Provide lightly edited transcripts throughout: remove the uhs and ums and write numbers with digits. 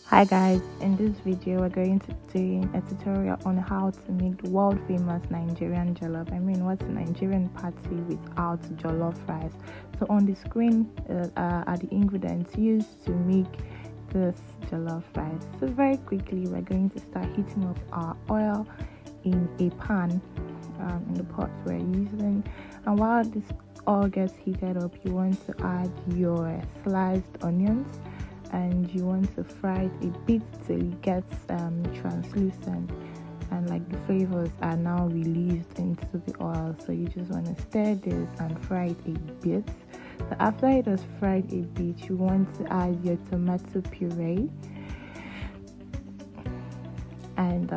Hi guys, in this video we're going to do a tutorial on how to make the world famous Nigerian jollof. What's a Nigerian party without jollof rice? So on the screen are the ingredients used to make this jollof rice. So very quickly we're going to start heating up our oil in a pan in the pot we're using, and while this oil gets heated up, you want to add your sliced onions and you want to fry it a bit till it gets translucent and like the flavors are now released into the oil. So you just want to stir this and fry it a bit. So after it has fried a bit, you want to add your tomato puree, and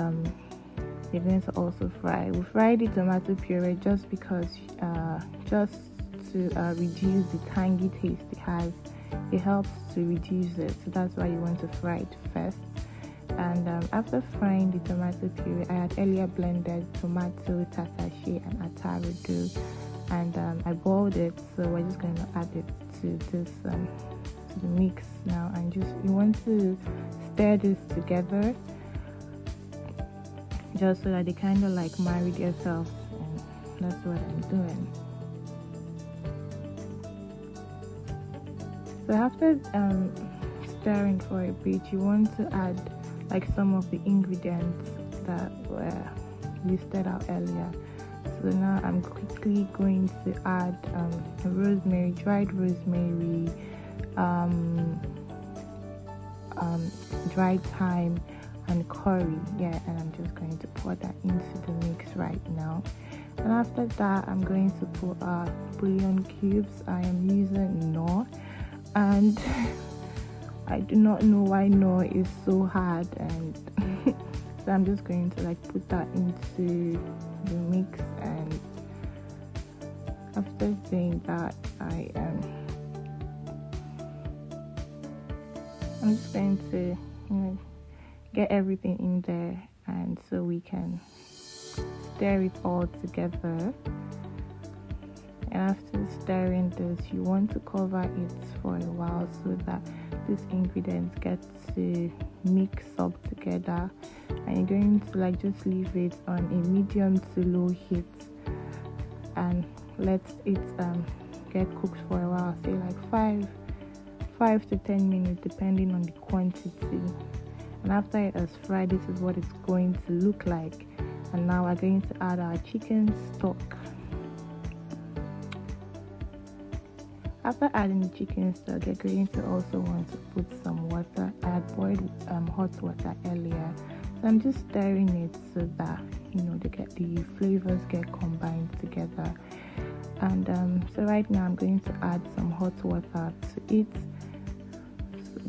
you're going to also we fry the tomato puree just because just to reduce the tangy taste it has. It helps to reduce it, so that's why you want to fry it first. And after frying the tomato puree, I had earlier blended tomato, tatashe and atarudu, and I boiled it, so we're just going to add it to this to the mix now, and you want to stir this together just so that they kind of like marry themselves, and that's what I'm doing. So after stirring for a bit, you want to add like some of the ingredients that were listed out earlier. So now I'm quickly going to add rosemary, dried rosemary, dried thyme and curry. And I'm just going to pour that into the mix right now. And after that, I'm going to put bouillon cubes. I am using Knorr, and I do not know why Knorr is so hard, and so I'm just going to like put that into the mix. And after doing that, I'm just going to get everything in there, and so we can stir it all together. And after stirring this, you want to cover it for a while so that these ingredients get to mix up together, and you're going to like just leave it on a medium to low heat and let it get cooked for a while, say like 5 to 10 minutes depending on the quantity. And after it has fried, this is what it's going to look like. And now we're going to add our chicken stock. After adding the chicken stock, you're going to also want to put some water. I had boiled hot water earlier, so I'm just stirring it so that the flavors get combined together. And so right now I'm going to add some hot water to it,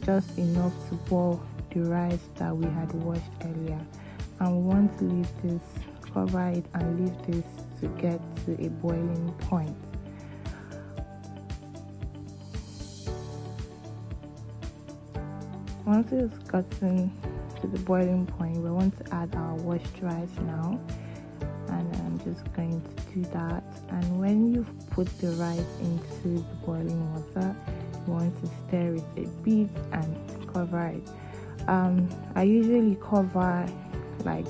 just enough to boil the rice that we had washed earlier. And we want to leave this, cover it and leave this to get to a boiling point. Once it's gotten to the boiling point, we want to add our washed rice now, and I'm just going to do that. And when you've put the rice into the boiling water, you want to stir it a bit and cover it. I usually cover like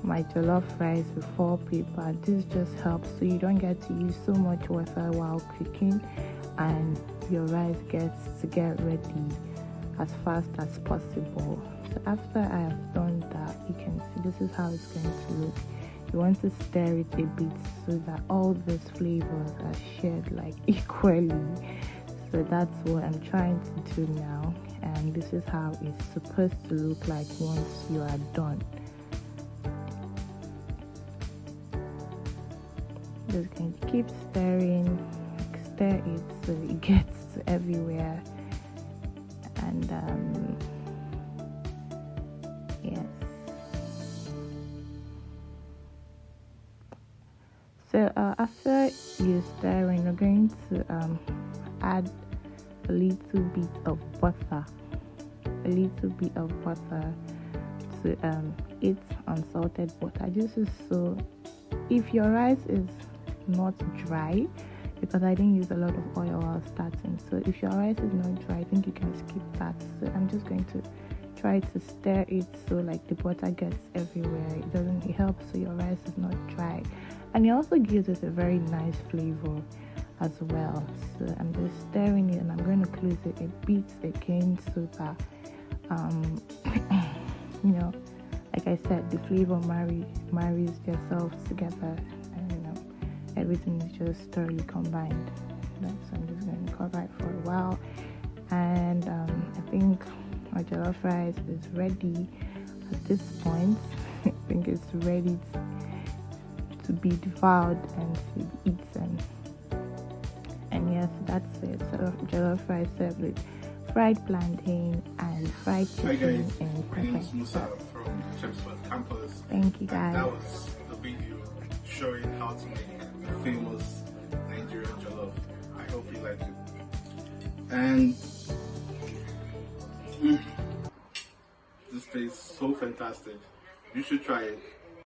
my jollof rice with foil paper. This just helps so you don't get to use so much water while cooking, and your rice gets to get ready as fast as possible. So after I have done that, you can see this is how it's going to look. You want to stir it a bit so that all those flavors are shared like equally. So that's what I'm trying to do now, and this is how it's supposed to look like once you are done. Just going to keep stirring, stir it so it gets to everywhere. And yes, so after you stirring, you're going to add a little bit of butter, to eat unsalted butter. This is so if your rice is not dry, because I didn't use a lot of oil while starting. So if your rice is not dry, I think you can skip that. So I'm just going to try to stir it so like the butter gets everywhere. It helps so your rice is not dry, and it also gives it a very nice flavor as well. So I'm just stirring it and I'm going to close it a bit again so that like I said, the flavor marries themselves together, and everything is just thoroughly combined. So I'm just going to cover it for a while, and I think our jollof rice is ready at this point. I think it's ready to be devoured and to be eaten. And yes, that's it. So jollof rice served with fried plantain and fried chicken and pepper. My name is Musa from Chelmsford campus. Thank you guys. That was the video showing how to make the famous Nigerian jollof. I hope you like it. And this tastes so fantastic. You should try it.